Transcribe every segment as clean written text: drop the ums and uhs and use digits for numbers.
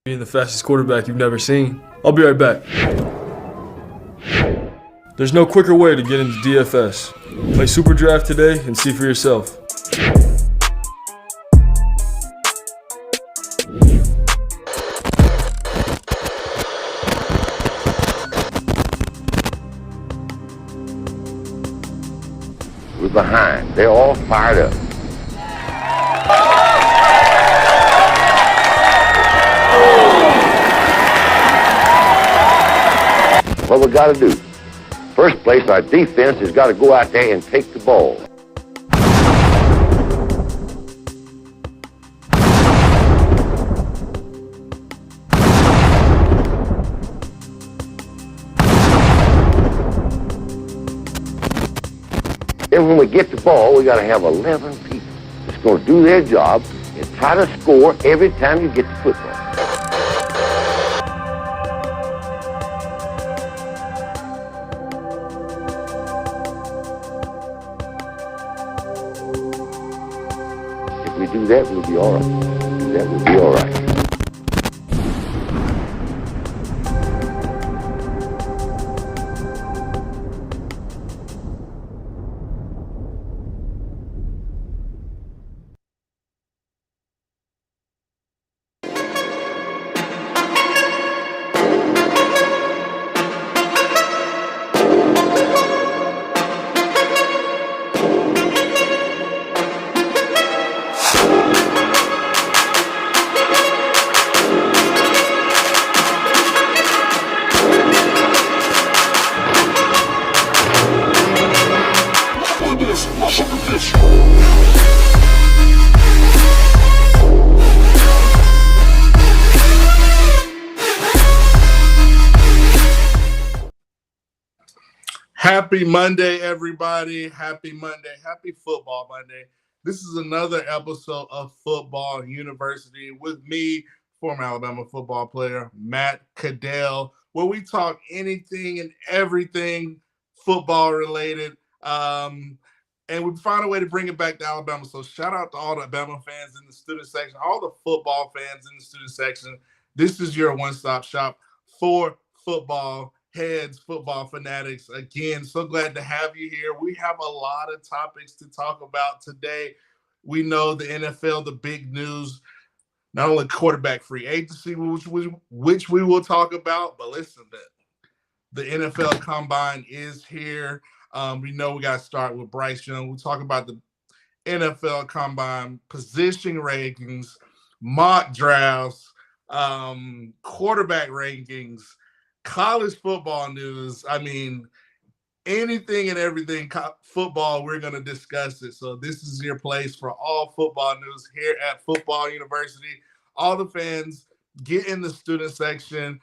being the fastest quarterback you've never seen. I'll be right back. There's no quicker way to get into DFS. Play Super Draft today and see for yourself. We're behind. They're all fired up. What we got to do? First place, our defense has got to go out there and take the ball. Then when we get the ball, we got to have 11 people that's going to do their job and try to score every time you get the football. If we do that, we'll be all right. Do that, we'll be all right. Happy Monday, everybody. Happy Monday. Happy Football Monday. This is another episode of Football University with me, former Alabama football player, Matt Caddell, where we talk anything and everything football related. And we find a way to bring it back to Alabama. So shout out to all the Alabama fans in the student section, all the football fans in the student section. This is your one-stop shop for football heads, football fanatics. Again, so glad to have you here. We have a lot of topics to talk about today. We know the NFL, the big news, not only quarterback free agency, which we will talk about, but listen, the NFL Combine is here. We know we got to start with Bryce Young. We'll talk about the NFL Combine, position rankings, mock drafts, quarterback rankings, college football news. I mean, anything and everything football, we're going to discuss it. So this is your place for all football news here at Football University. All the fans, get in the student section.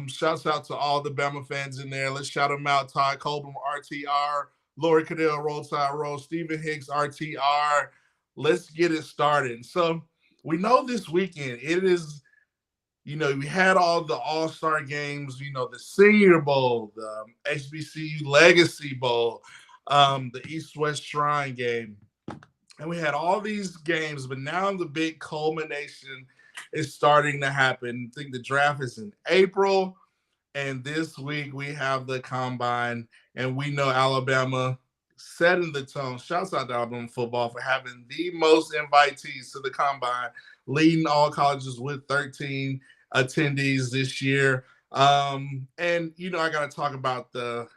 Shouts out to all the Bama fans in there. Let's shout them out. Todd Colbert, RTR, Lori Caddell, Roll Tide Roll, Stephen Hicks, RTR. Let's get it started. So we know this weekend it is, we had all the all-star games, the Senior Bowl, the HBCU Legacy Bowl, the East-West Shrine game. And we had all these games, but now the big culmination is starting to happen. I think the draft is in April, and this week we have the Combine, and we know Alabama setting the tone. Shouts out to Alabama football for having the most invitees to the Combine, leading all colleges with 13 attendees this year. And I got to talk about the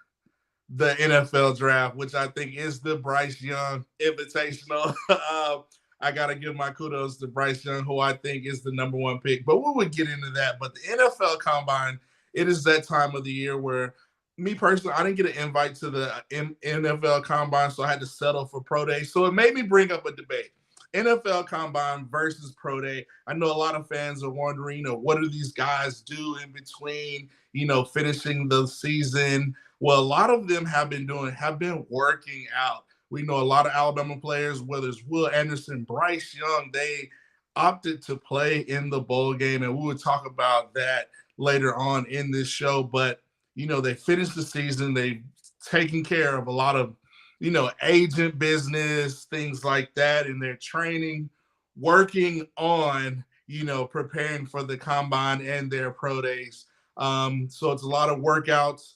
NFL draft, which I think is the Bryce Young Invitational. I got to give my kudos to Bryce Young, who I think is the number one pick. But we would get into that. But the NFL Combine, it is that time of the year where, me personally, I didn't get an invite to the NFL Combine, so I had to settle for Pro Day. So it made me bring up a debate. NFL Combine versus Pro Day. I know a lot of fans are wondering, what do these guys do in between, finishing the season? Well, a lot of them have been working out. We know a lot of Alabama players, whether it's Will Anderson, Bryce Young, they opted to play in the bowl game, and we will talk about that later on in this show. But, they finished the season. They've taken care of a lot of agent business, things like that in their training, working on, preparing for the combine and their pro days. So it's a lot of workouts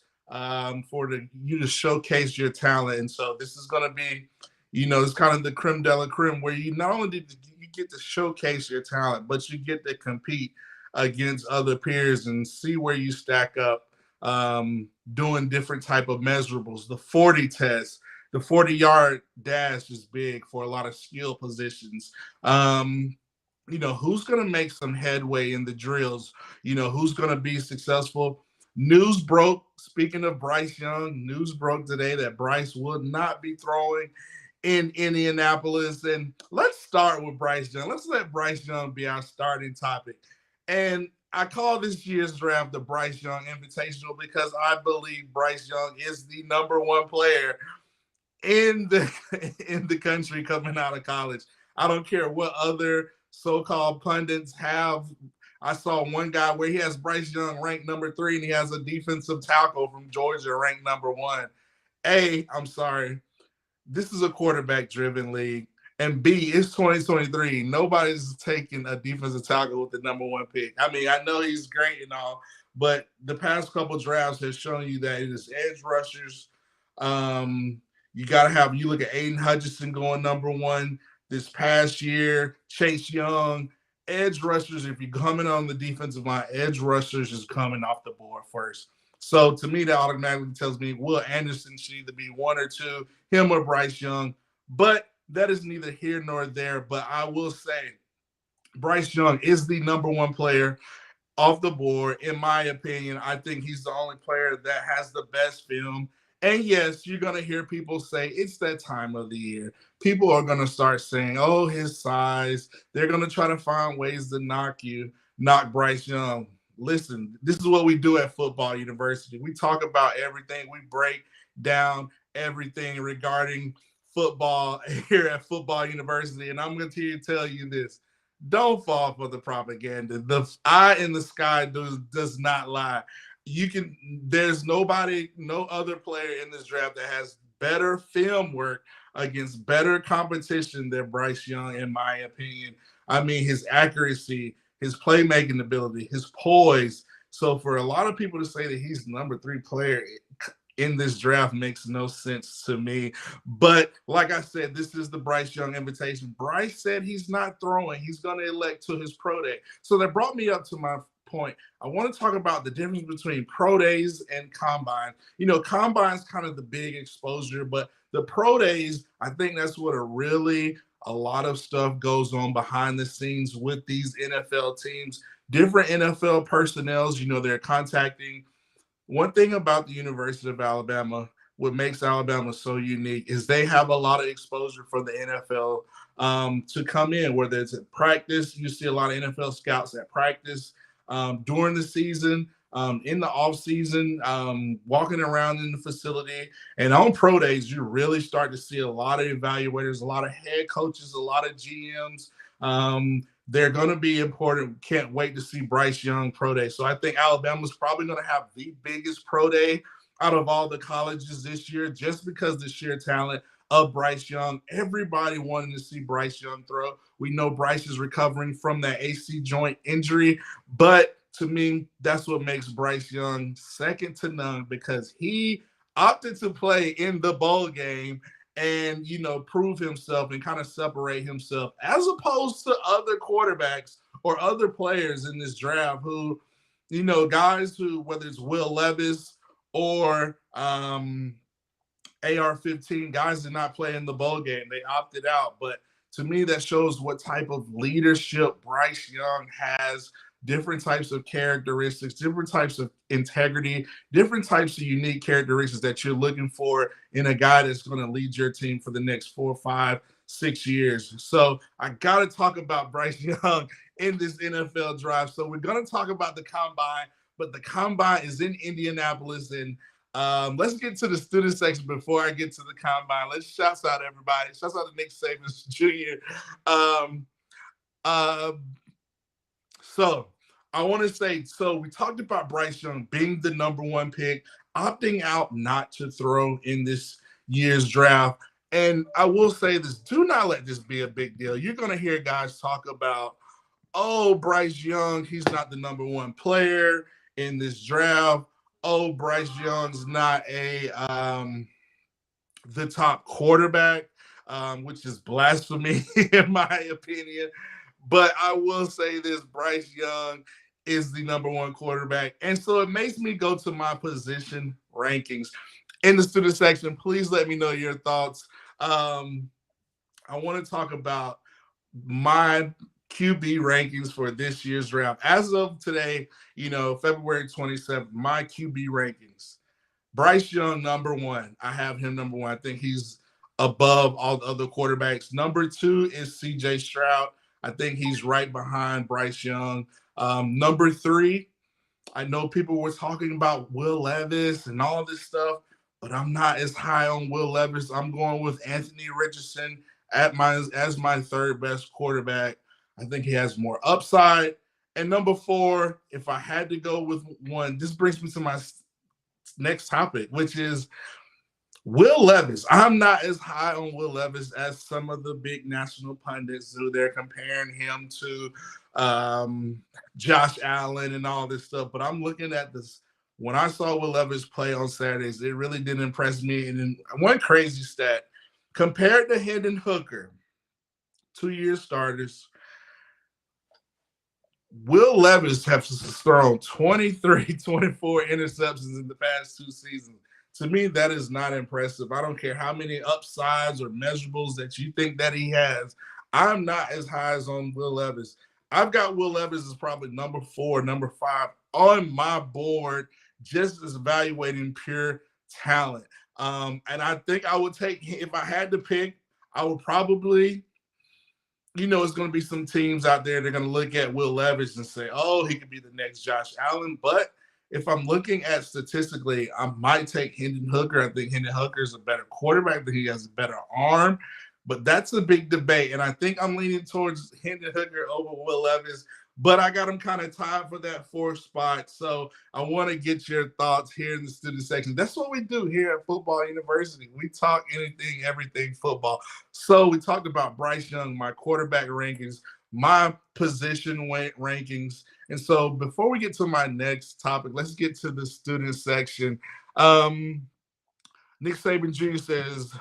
for you to showcase your talent. And so this is going to be, it's kind of the creme de la creme where you not only did you get to showcase your talent, but you get to compete against other peers and see where you stack up, doing different type of measurables. The 40 test, the 40-yard dash is big for a lot of skill positions. Who's going to make some headway in the drills? Who's going to be successful? News broke, speaking of Bryce Young, news broke today that Bryce will not be throwing in Indianapolis. And let's start with Bryce Young. Let's let Bryce Young be our starting topic. And I call this year's draft the Bryce Young Invitational because I believe Bryce Young is the number one player in the country coming out of college. I don't care what other so-called pundits have. I saw one guy where he has Bryce Young ranked number 3 and he has a defensive tackle from Georgia ranked number 1. A, I'm sorry. This is a quarterback-driven league. And B, it's 2023. Nobody's taking a defensive tackle with the number 1 pick. I mean, I know he's great and all, but the past couple drafts has shown you that it is edge rushers. You got to have, you look at Aiden Hutchinson going number 1 this past year, Chase Young, edge rushers. If you're coming on the defensive line, edge rushers is coming off the board first. So to me, that automatically tells me Will Anderson should either be 1 or 2, him or Bryce Young. But that is neither here nor there. But I will say Bryce Young is the number 1 player off the board. In my opinion, I think he's the only player that has the best film. And yes, you're going to hear people say it's that time of the year. People are going to start saying, oh, his size. They're going to try to find ways to knock Bryce Young. Listen, this is what we do at Football University. We talk about everything. We break down everything regarding football here at Football University. And I'm going to tell you this. Don't fall for the propaganda. The eye in the sky does not lie. There's no other player in this draft that has better film work against better competition than Bryce Young, in my opinion. I mean, his accuracy, his playmaking ability, his poise. So for a lot of people to say that he's number 3 player in this draft makes no sense to me. But like I said, this is the Bryce Young invitation. Bryce said he's not throwing. He's going to elect to his pro day. So that brought me up to my point. I want to talk about the difference between pro days and combine. Combine's kind of the big exposure, but the pro days, I think that's what a lot of stuff goes on behind the scenes with these NFL teams. Different NFL personnel, they're contacting. One thing about the University of Alabama, what makes Alabama so unique is they have a lot of exposure for the NFL to come in, whether it's at practice. You see a lot of NFL scouts at practice during the season, in the off season, walking around in the facility. And on pro days, you really start to see a lot of evaluators, a lot of head coaches, a lot of GMs. They're going to be important. Can't wait to see Bryce Young pro day. So I think Alabama's probably going to have the biggest pro day out of all the colleges this year, just because the sheer talent of Bryce Young. Everybody wanting to see Bryce Young throw. We know Bryce is recovering from that AC joint injury, but to me, that's what makes Bryce Young second to none, because he opted to play in the bowl game and, prove himself and kind of separate himself, as opposed to other quarterbacks or other players in this draft who, guys who, whether it's Will Levis or AR-15, guys did not play in the bowl game. They opted out. But to me, that shows what type of leadership Bryce Young has, different types of characteristics, different types of integrity, different types of unique characteristics that you're looking for in a guy that's going to lead your team for the next 4, 5, 6 years. So I got to talk about Bryce Young in this NFL draft. So we're going to talk about the combine, but the combine is in Indianapolis. And let's get to the student section before I get to the combine. Let's shout out everybody. Shout out to Nick Saban Jr. So I want to say, we talked about Bryce Young being the number 1 pick, opting out not to throw in this year's draft. And I will say this, do not let this be a big deal. You're going to hear guys talk about, oh, Bryce Young, he's not the number one player in this draft. Oh, Bryce Young's not the top quarterback, which is blasphemy in my opinion. But I will say this: Bryce Young is the number one quarterback, and so it makes me go to my position rankings in the student section. Please let me know your thoughts. I want to talk about my QB rankings for this year's draft. As of today, February 27th, my QB rankings. Bryce Young, number one. I have him number one. I think he's above all the other quarterbacks. Number two is CJ Stroud. I think he's right behind Bryce Young. Number three, I know people were talking about Will Levis and all this stuff, but I'm not as high on Will Levis. I'm going with Anthony Richardson as my third best quarterback. I think he has more upside. And number four, if I had to go with one, this brings me to my next topic, which is Will Levis. I'm not as high on Will Levis as some of the big national pundits who they're comparing him to Josh Allen and all this stuff. But I'm looking at this. When I saw Will Levis play on Saturdays, it really didn't impress me. And then one crazy stat, compared to Hendon Hooker, 2-year starters, Will Levis has thrown 23, 24 interceptions in the past 2 seasons. To me, that is not impressive. I don't care how many upsides or measurables that you think that he has. I'm not as high as on Will Levis. I've got Will Levis as probably number 4, number 5 on my board, just as evaluating pure talent. And I think I would take, if I had to pick, I would probably, it's going to be some teams out there that are going to look at Will Levis and say, oh, he could be the next Josh Allen. But if I'm looking at statistically, I might take Hendon Hooker. I think Hendon Hooker is a better quarterback. I think he has a better arm. But that's a big debate. And I think I'm leaning towards Hendon Hooker over Will Levis. But I got him kind of tied for that 4th spot. So I want to get your thoughts here in the student section. That's what we do here at Football University. We talk anything, everything football. So we talked about Bryce Young, my quarterback rankings, my position rankings. And so before we get to my next topic, let's get to the student section. Nick Saban Jr. says,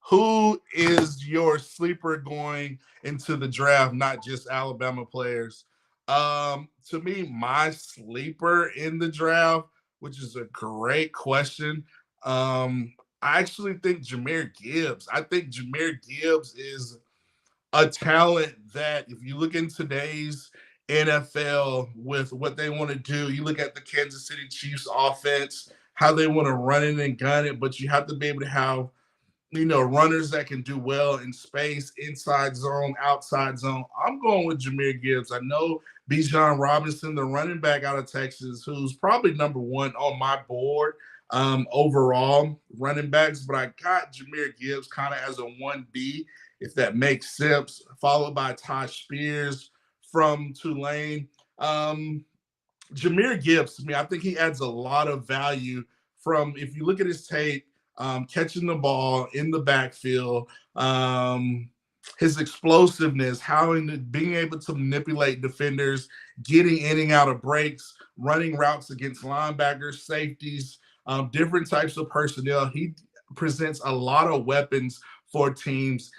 who is your sleeper going into the draft, not just Alabama players? To me, my sleeper in the draft, which is a great question, I actually think Jahmyr Gibbs. I think Jahmyr Gibbs is a talent that if you look in today's NFL with what they want to do, you look at the Kansas City Chiefs offense, how they want to run it and gun it, but you have to be able to have runners that can do well in space, inside zone, outside zone. I'm going with Jahmyr Gibbs. I know Bijan Robinson, the running back out of Texas, who's probably number 1 on my board overall running backs, but I got Jahmyr Gibbs kind of as a 1B, if that makes sense, followed by Tosh Spears from Tulane. Jahmyr Gibbs, to me, I think he adds a lot of value from, if you look at his tape, catching the ball in the backfield, his explosiveness, being able to manipulate defenders, getting in and out of breaks, running routes against linebackers, safeties, different types of personnel. He presents a lot of weapons for teams.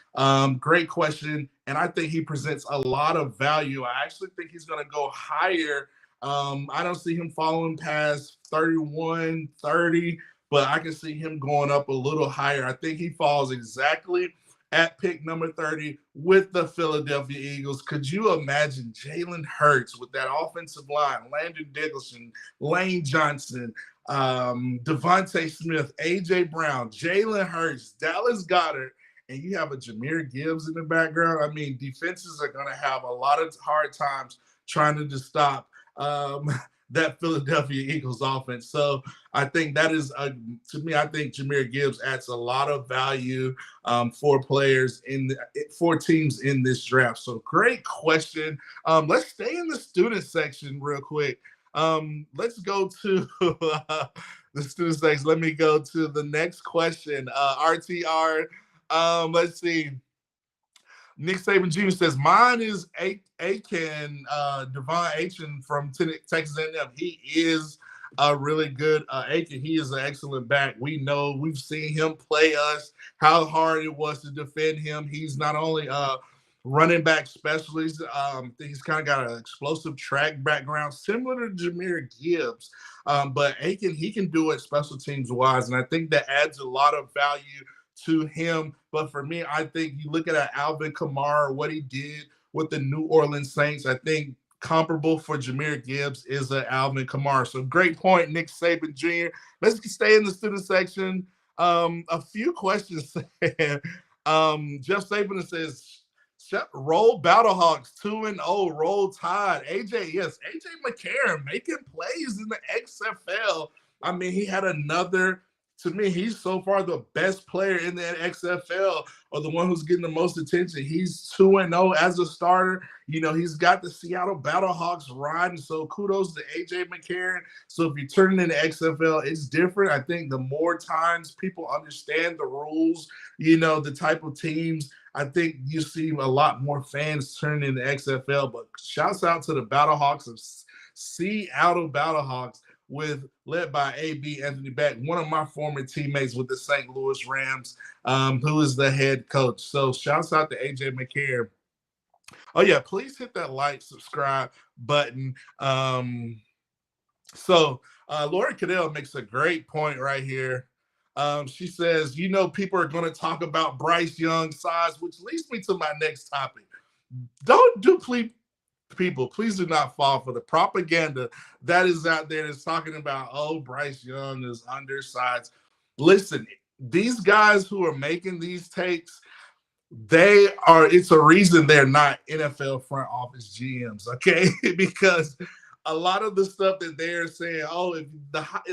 Great question. And I think he presents a lot of value. I actually think he's going to go higher. I don't see him falling past 31, 30. But I can see him going up a little higher. I think he falls exactly at pick number 30 with the Philadelphia Eagles. Could you imagine Jalen Hurts with that offensive line, Landon Dickerson, Lane Johnson, Devontae Smith, A.J. Brown, Jalen Hurts, Dallas Goedert, and you have a Jahmyr Gibbs in the background? I mean, defenses are going to have a lot of hard times trying to stop that Philadelphia Eagles offense. So I think that is, to me, I think Jahmyr Gibbs adds a lot of value for players for teams in this draft. So great question. Let's stay in the student section real quick. Let's go to the student section. Let me go to the next question. RTR, let's see. Nick Saban Jr. says, mine is Aiken, Devon Aiken from Texas A&M. He is a really good Aiken. He is an excellent back. We know, we've seen him play us, how hard it was to defend him. He's not only running back specialist, he's kind of got an explosive track background, similar to Jahmyr Gibbs. But Aiken, he can do it special teams wise, and I think that adds a lot of value to him. But for me, I think you look at Alvin Kamara, what he did with the New Orleans Saints, I think comparable for Jahmyr Gibbs is Alvin Kamara. So great point, Nick Saban Jr. Let's stay in the student section. A few questions. Jeff Saban says, roll Battlehawks 2-0, roll Tide. AJ McCarron making plays in the XFL. I mean, he had another. To me, he's so far the best player in the XFL, or the one who's getting the most attention. He's 2-0 as a starter. You know, he's got the Seattle Battlehawks riding, so kudos to A.J. McCarron. So if you're turning into XFL, it's different. I think the more times people understand the rules, you know, the type of teams, I think you see a lot more fans turning into XFL. But shouts out to the Battlehawks of Seattle Battlehawks, led by A.B. Anthony Beck, one of my former teammates with the St. Louis Rams, who is the head coach. So shouts out to A.J. McCarron. Oh, yeah, please hit that like, subscribe button. Lori Cadell makes a great point right here. She says, you know, people are going to talk about Bryce Young's size, which leads me to my next topic. People, please do not fall for the propaganda that is out there that's talking about, oh, Bryce Young is undersized. Listen, these guys who are making these takes, it's a reason they're not NFL front office GMs, okay? Because a lot of the stuff that they're saying, oh, if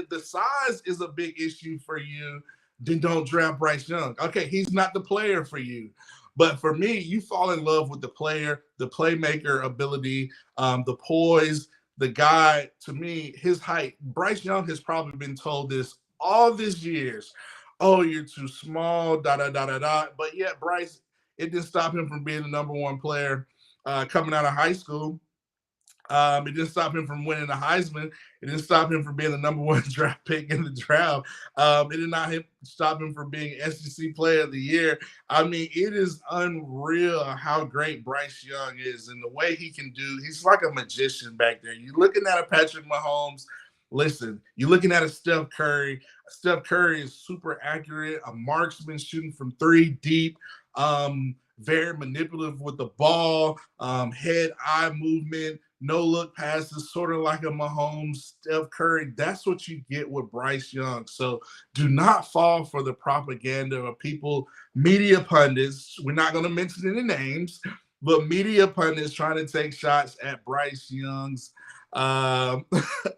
the size is a big issue for you, then don't draft Bryce Young. Okay, he's not the player for you. But for me, you fall in love with the player, the playmaker ability, the poise, the guy. To me, his height. Bryce Young has probably been told this all these years. Oh, you're too small, But yet, Bryce, it didn't stop him from being the number one player coming out of high school. It didn't stop him from winning the Heisman. It didn't stop him from being the number one draft pick in the draft. It did not stop him from being SEC Player of the Year. I mean, it is unreal how great Bryce Young is and the way he can do. He's like a magician back there. You're looking at a Patrick Mahomes. Listen, you're looking at a Steph Curry. Steph Curry is super accurate, a marksman shooting from 3 deep. Very manipulative with the ball, head-eye movement, no-look passes, sort of like a Mahomes, Steph Curry. That's what you get with Bryce Young. So do not fall for the propaganda of people, media pundits. We're not going to mention any names, but media pundits trying to take shots at Bryce Young's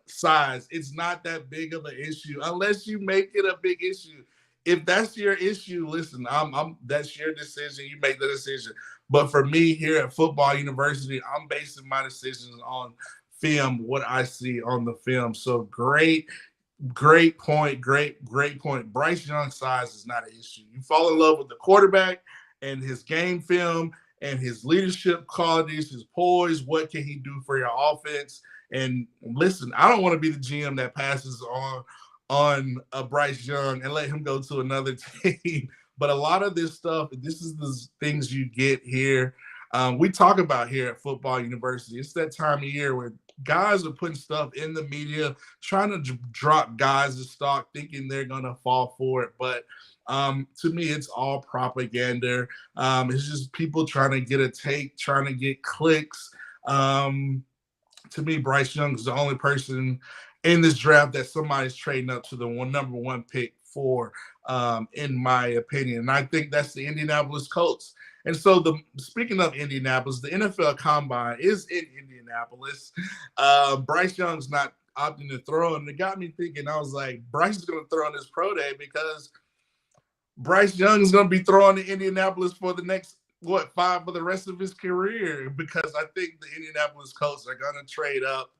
size. It's not that big of an issue unless you make it a big issue. If that's your issue, listen, that's your decision. You make the decision. But for me here at Football University, I'm basing my decisions on film, what I see on the film. So great point. Great point. Bryce Young's size is not an issue. You fall in love with the quarterback and his game film and his leadership qualities, his poise. What can he do for your offense? And listen, I don't want to be the GM that passes on Bryce Young and let him go to another team. But a lot of this stuff, this is the things you get here. We talk about here at Football University. It's that time of year where guys are putting stuff in the media, trying to drop guys' stock, thinking they're going to fall for it. But to me, it's all propaganda. It's just people trying to get a take, trying to get clicks. To me, Bryce Young is the only person in this draft that somebody's trading up to the number one pick for, in my opinion. And I think that's the Indianapolis Colts. And so speaking of Indianapolis, the NFL Combine is in Indianapolis. Bryce Young's not opting to throw, and it got me thinking. I was like, Bryce is going to throw on his pro day because Bryce Young is going to be throwing to Indianapolis for the next, for the rest of his career, because I think the Indianapolis Colts are going to trade up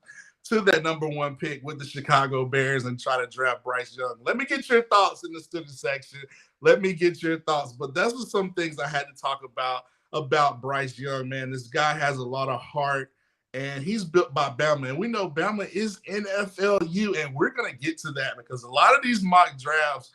to that number one pick with the Chicago Bears and try to draft Bryce Young. Let me get your thoughts in the student section. Let me get your thoughts. But those were some things I had to talk about about Bryce Young, man. This guy has a lot of heart, and he's built by Bama. And we know Bama is NFLU, and we're going to get to that because a lot of these mock drafts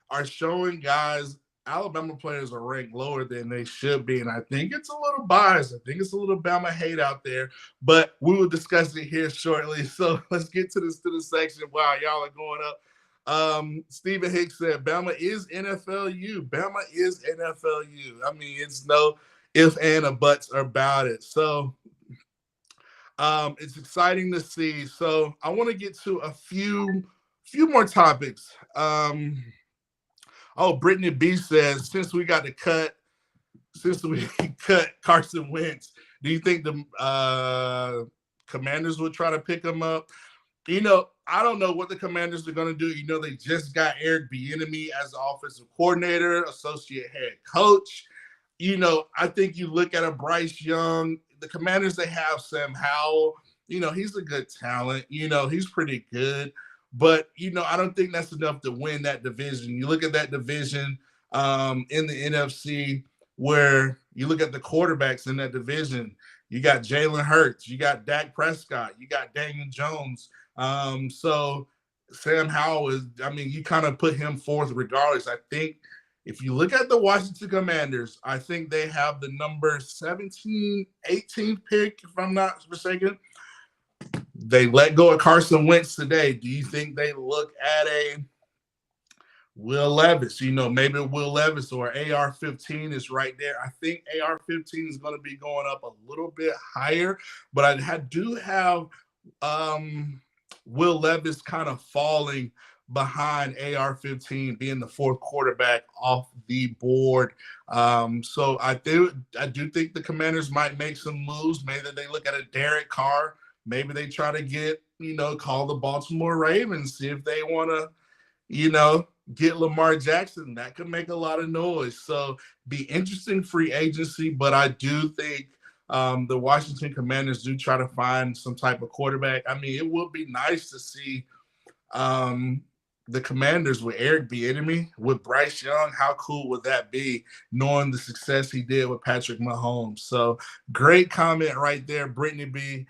are showing guys, Alabama players are ranked lower than they should be. And I think it's a little biased. I think it's a little Bama hate out there, but we will discuss it here shortly. So let's get to the student section while y'all are going up. Stephen Hicks said, Bama is NFLU. Bama is NFLU. I mean, it's no if and a buts about it. So it's exciting to see. So I want to get to a few more topics. Brittany B says, since we cut Carson Wentz, do you think the Commanders would try to pick him up? I don't know what the Commanders are going to do. They just got Eric Bieniemy as the offensive coordinator, associate head coach. I think you look at a Bryce Young, the Commanders, they have Sam Howell. He's a good talent. He's pretty good. But, I don't think that's enough to win that division. You look at that division in the NFC where you look at the quarterbacks in that division. You got Jalen Hurts. You got Dak Prescott. You got Daniel Jones. So Sam Howell you kind of put him forth regardless. I think if you look at the Washington Commanders, I think they have the number 17, 18 pick, if I'm not mistaken. They let go of Carson Wentz today. Do you think they look at a Will Levis? Maybe Will Levis or AR-15 is right there. I think AR-15 is going to be going up a little bit higher, but I do have Will Levis kind of falling behind AR-15 being the fourth quarterback off the board. So I do think the Commanders might make some moves. Maybe they look at a Derek Carr. Maybe they try to get, call the Baltimore Ravens, see if they want to, get Lamar Jackson. That could make a lot of noise. So be interesting free agency, but I do think the Washington Commanders do try to find some type of quarterback. I mean, it would be nice to see the Commanders with Eric Bieniemy, with Bryce Young. How cool would that be, knowing the success he did with Patrick Mahomes? So great comment right there, Brittany B.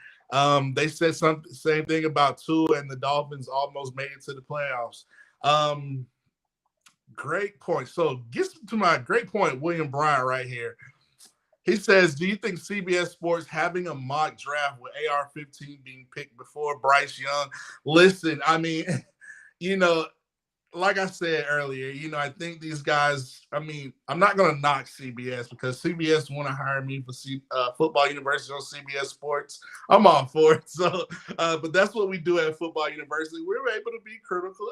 They said same thing about Tua, and the Dolphins almost made it to the playoffs. Great point. So gets to my great point, William Bryant right here. He says, do you think CBS Sports having a mock draft with AR-15 being picked before Bryce Young? Listen, I mean, like I said earlier, I think these guys, I'm not going to knock CBS because CBS want to hire me for Football University on CBS Sports. I'm all for it. So, but that's what we do at Football University. We're able to be critical,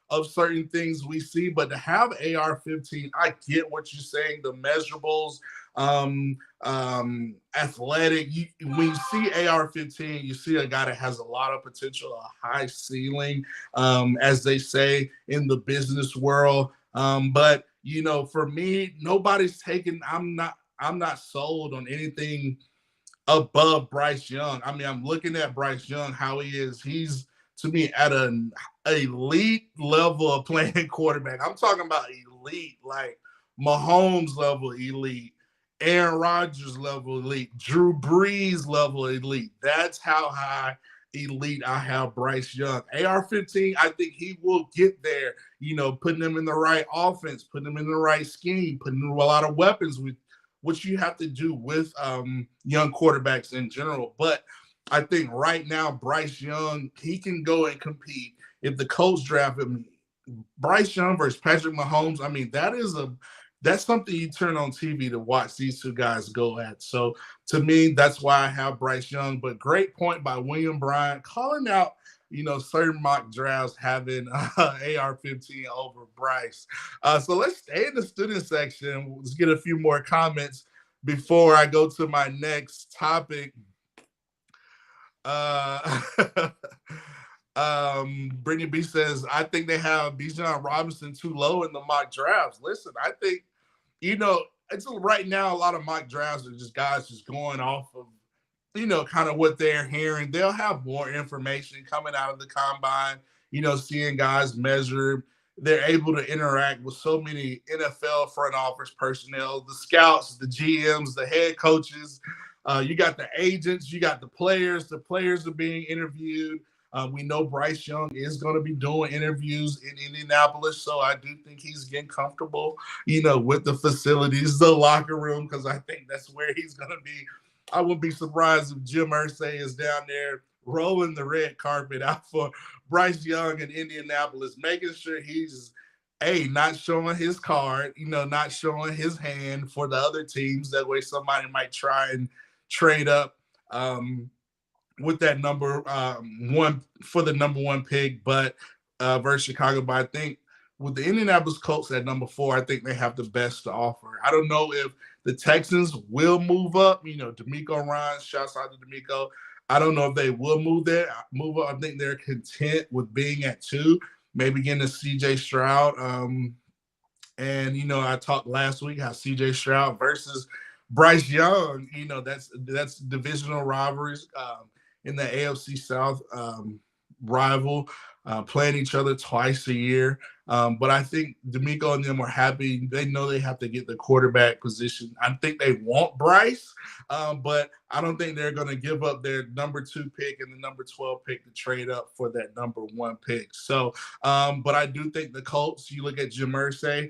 of certain things we see, but to have AR-15, I get what you're saying, the measurables, athletic. When you see AR-15, you see a guy that has a lot of potential, a high ceiling, as they say in the business world. But for me, nobody's taken. I'm not sold on anything above Bryce Young. I'm looking at Bryce Young, how he is. He's, to me, at an elite level of playing quarterback. I'm talking about elite, like Mahomes level elite, Aaron Rodgers level elite, Drew Brees level elite. That's how high elite I have Bryce Young. AR-15, I think he will get there, putting them in the right offense, putting them in the right scheme, putting them a lot of weapons, with which you have to do with young quarterbacks in general. But I think right now, Bryce Young, he can go and compete. If the Colts draft him, Bryce Young versus Patrick Mahomes, that's something you turn on TV to watch these two guys go at. So to me, that's why I have Bryce Young. But great point by William Bryant, calling out, certain mock drafts having AR-15 over Bryce. So let's stay in the student section. Let's get a few more comments before I go to my next topic. Brittany B says, I think they have Bijan Robinson too low in the mock drafts. Listen, I think, it's right now a lot of mock drafts are just guys just going off of, kind of what they're hearing. They'll have more information coming out of the combine, seeing guys measure, they're able to interact with so many NFL front office personnel, the scouts, the GMs, the head coaches. You got the agents, you got the players. The players are being interviewed. We know Bryce Young is going to be doing interviews in Indianapolis, so I do think he's getting comfortable, with the facilities, the locker room, because I think that's where he's going to be. I wouldn't be surprised if Jim Irsay is down there rolling the red carpet out for Bryce Young in Indianapolis, making sure he's not showing his card, not showing his hand for the other teams. That way somebody might try and trade up with that number one for the number one pick, but versus Chicago. But I think with the Indianapolis Colts at number 4, I think they have the best to offer. I don't know if the Texans will move up. D'Amico Ryans, shouts out to D'Amico. I don't know if they will move up. I think they're content with being at 2, maybe getting a CJ Stroud. And I talked last week how CJ Stroud versus Bryce Young, that's divisional rivalries in the AFC South rival, playing each other twice a year. But I think D'Amico and them are happy. They know they have to get the quarterback position. I think they want Bryce, but I don't think they're going to give up their number 2 pick and the number 12 pick to trade up for that number 1 pick. So, but I do think the Colts, you look at Jim Irsay,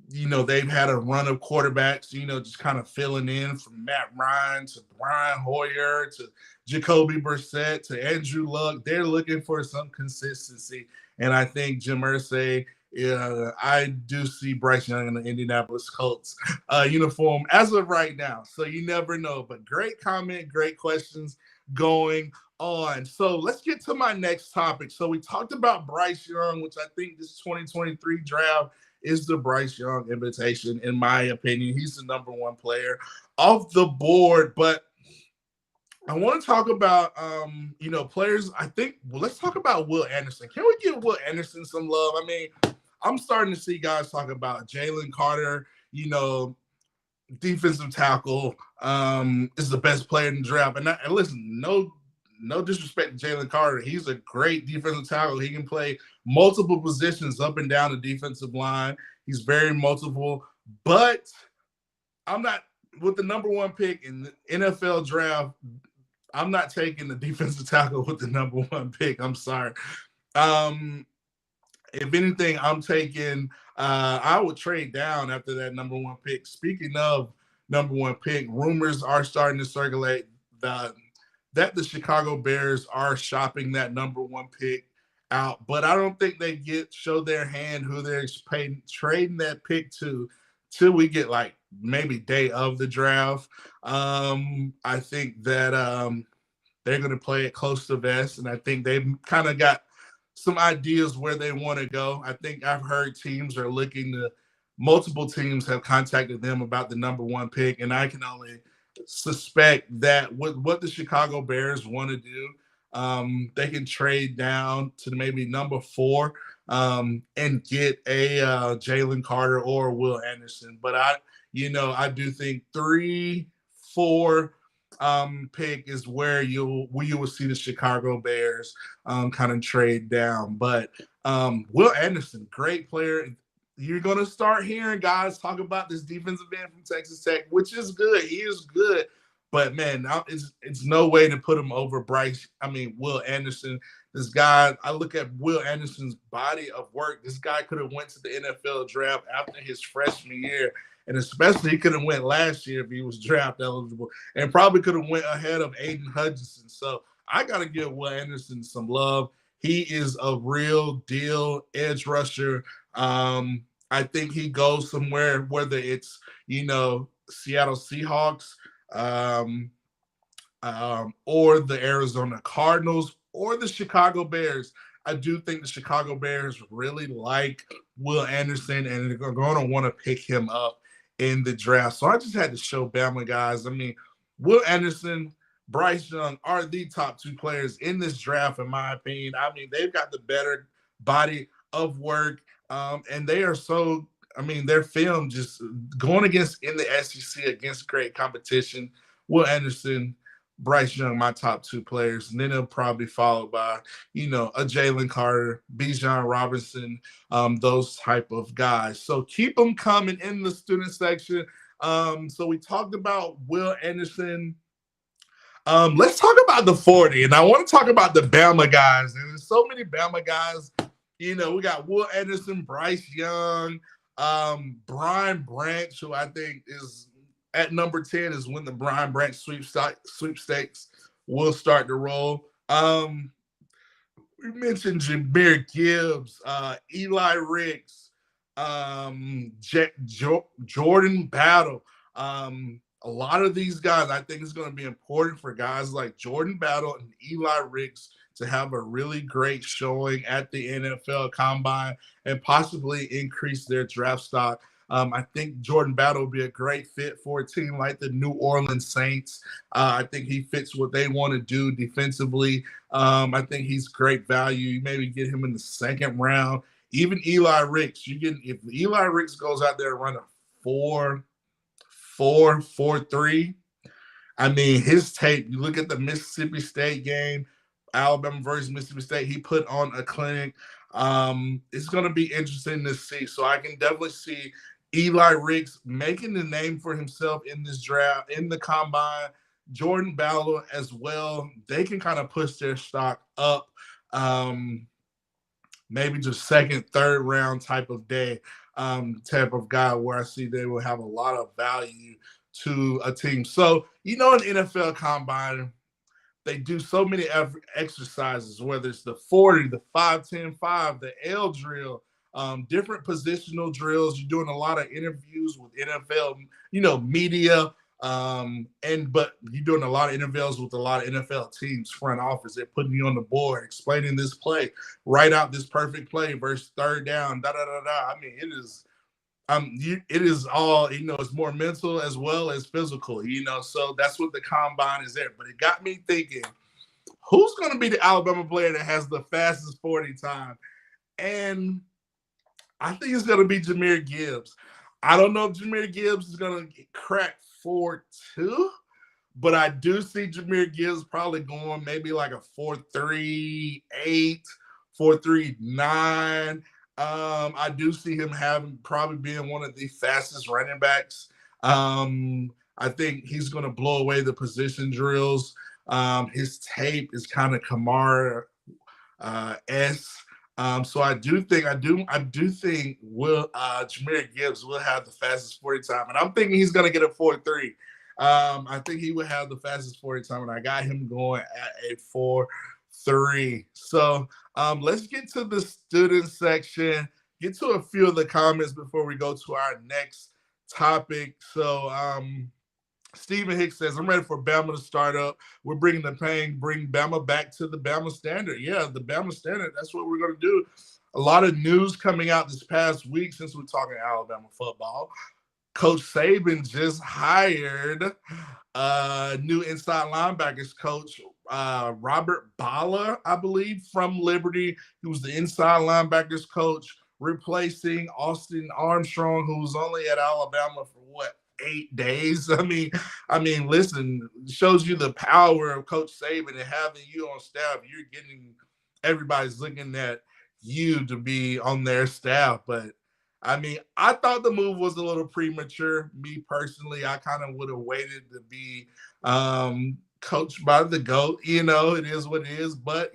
they've had a run of quarterbacks, just kind of filling in from Matt Ryan to Brian Hoyer to Jacoby Brissett to Andrew Luck. They're looking for some consistency. And I think Jim Irsay, I do see Bryce Young in the Indianapolis Colts uniform as of right now. So you never know. But great comment, great questions going on. So let's get to my next topic. So we talked about Bryce Young, which I think this 2023 draft is the Bryce Young invitation, in my opinion. He's the number 1 player off the board. But I want to talk about, players. Let's talk about Will Anderson. Can we give Will Anderson some love? I mean, I'm starting to see guys talk about Jalen Carter, defensive tackle, is the best player in the draft. And listen, no disrespect to Jalen Carter. He's a great defensive tackle. He can play multiple positions up and down the defensive line. He's very multiple. But I'm not, with the number 1 pick in the NFL draft, I'm not taking the defensive tackle with the number 1 pick. I'm sorry. If anything, I'm taking I would trade down after that number 1 pick. Speaking of number 1 pick, rumors are starting to circulate that the Chicago Bears are shopping that number 1 pick out. But I don't think they show their hand who they're trading that pick to till we get like maybe day of the draft. I think that they're going to play it close to vest, and I think they've kind of got some ideas where they want to go. I think I've heard teams are multiple teams have contacted them about the number 1 pick, and I can only suspect that what the Chicago Bears want to do, they can trade down to maybe number 4 and get a Jalen Carter or Will Anderson. But I do think 3, 4 pick is where you will see the Chicago Bears kind of trade down. But Will Anderson, great player. You're going to start hearing guys talk about this defensive end from Texas Tech, which is good. He is good. But, man, now it's no way to put him over Will Anderson. This guy, I look at Will Anderson's body of work. This guy could have went to the NFL draft after his freshman year. And especially he could have went last year if he was draft eligible, and probably could have went ahead of Aiden Hutchinson. So I got to give Will Anderson some love. He is a real deal edge rusher. I think he goes somewhere, whether it's, Seattle Seahawks or the Arizona Cardinals or the Chicago Bears. I do think the Chicago Bears really like Will Anderson, and they're going to want to pick him up in the draft. So I just had to show Bama guys. I mean, Will Anderson, Bryce Young are the top 2 players in this draft, in my opinion. I mean, they've got the better body of work, and they are so, their film just going against in the SEC against great competition. Will Anderson, Bryce Young, my top two players, and then it'll probably followed by, a Jalen Carter, Bijan Robinson, those type of guys. So keep them coming in the student section. So we talked about Will Anderson. Let's talk about the 40, and I want to talk about the Bama guys. And there's so many Bama guys. We got Will Anderson, Bryce Young, Brian Branch, who I think is at number 10 is when the Brian Branch sweepstakes will start to roll. We mentioned Jahmyr Gibbs, Eli Ricks, Jordan Battle. A lot of these guys, I think it's going to be important for guys like Jordan Battle and Eli Ricks to have a really great showing at the NFL Combine and possibly increase their draft stock. I think Jordan Battle will be a great fit for a team like the New Orleans Saints. I think he fits what they want to do defensively. I think he's great value. You maybe get him in the second round. Even Eli Ricks, if Eli Ricks goes out there and run a 4.3, I mean, his tape, you look at the Mississippi State game, Alabama versus Mississippi State, he put on a clinic. It's going to be interesting to see. So I can definitely see Eli Ricks making the name for himself in this draft, in the combine. Jordan Battle as well. They can kind of push their stock up, maybe just second, third round type of day, type of guy where I see they will have a lot of value to a team. So, an NFL Combine, they do so many exercises, whether it's the 40, the 5-10-5, the L drill, different positional drills. You're doing a lot of interviews with NFL, media, but you're doing a lot of interviews with a lot of NFL teams, front office. They're putting you on the board, explaining this play, write out this perfect play versus third down, I mean, it is all, it's more mental as well as physical, so that's what the combine is there. But it got me thinking, who's going to be the Alabama player that has the fastest 40 time? And I think it's going to be Jahmyr Gibbs. I don't know if Jahmyr Gibbs is going to crack 4.2, but I do see Jahmyr Gibbs probably going maybe like a 4.38, 4.39. I do see him probably being one of the fastest running backs. I think he's going to blow away the position drills. His tape is kind of Kamara so I do think Jahmyr Gibbs will have the fastest 40 time, and I'm thinking he's going to get a 4.3. I think he would have the fastest 40 time, and I got him going at a 4.3. So let's get to the student section, get to a few of the comments before we go to our next topic. So Stephen Hicks says, I'm ready for Bama to start up. We're bringing the pain, bring Bama back to the Bama standard. Yeah, the Bama standard, that's what we're going to do. A lot of news coming out this past week since we're talking Alabama football. Coach Saban just hired new inside linebackers coach, Robert Bala, I believe, from Liberty. He was the inside linebackers coach, replacing Austin Armstrong, who was only at Alabama for 8 days. I mean, listen, shows you the power of Coach Saban and having you on staff. Everybody's looking at you to be on their staff. But I mean, I thought the move was a little premature. Me personally, I kind of would have waited to be coached by the GOAT. It is what it is. But,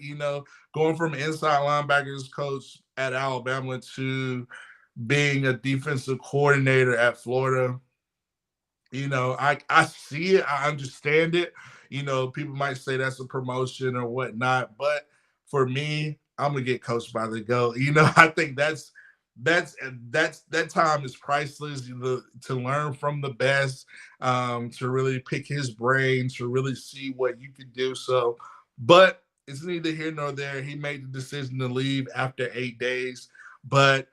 going from inside linebackers coach at Alabama to being a defensive coordinator at Florida, I see it. I understand it. People might say that's a promotion or whatnot. But for me, I'm going to get coached by the GOAT. I think that time is priceless to learn from the best, to really pick his brain, to really see what you can do. So, but it's neither here nor there. He made the decision to leave after 8 days. But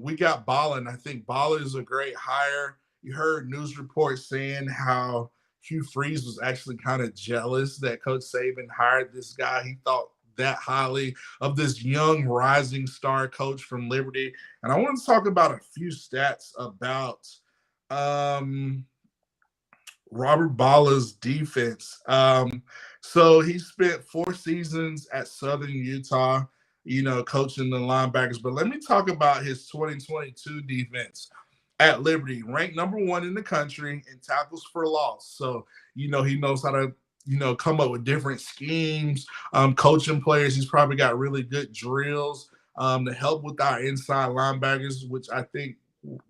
we got Bala, and I think Bala is a great hire. You heard news reports saying how Hugh Freeze was actually kind of jealous that Coach Saban hired this guy. He thought that highly of this young rising star coach from Liberty. And I want to talk about a few stats about Robert Balla's defense. So he spent 4 seasons at Southern Utah, coaching the linebackers. But let me talk about his 2022 defense at Liberty, ranked number 1 in the country in tackles for loss. So, he knows how to, come up with different schemes, coaching players. He's probably got really good drills to help with our inside linebackers, which I think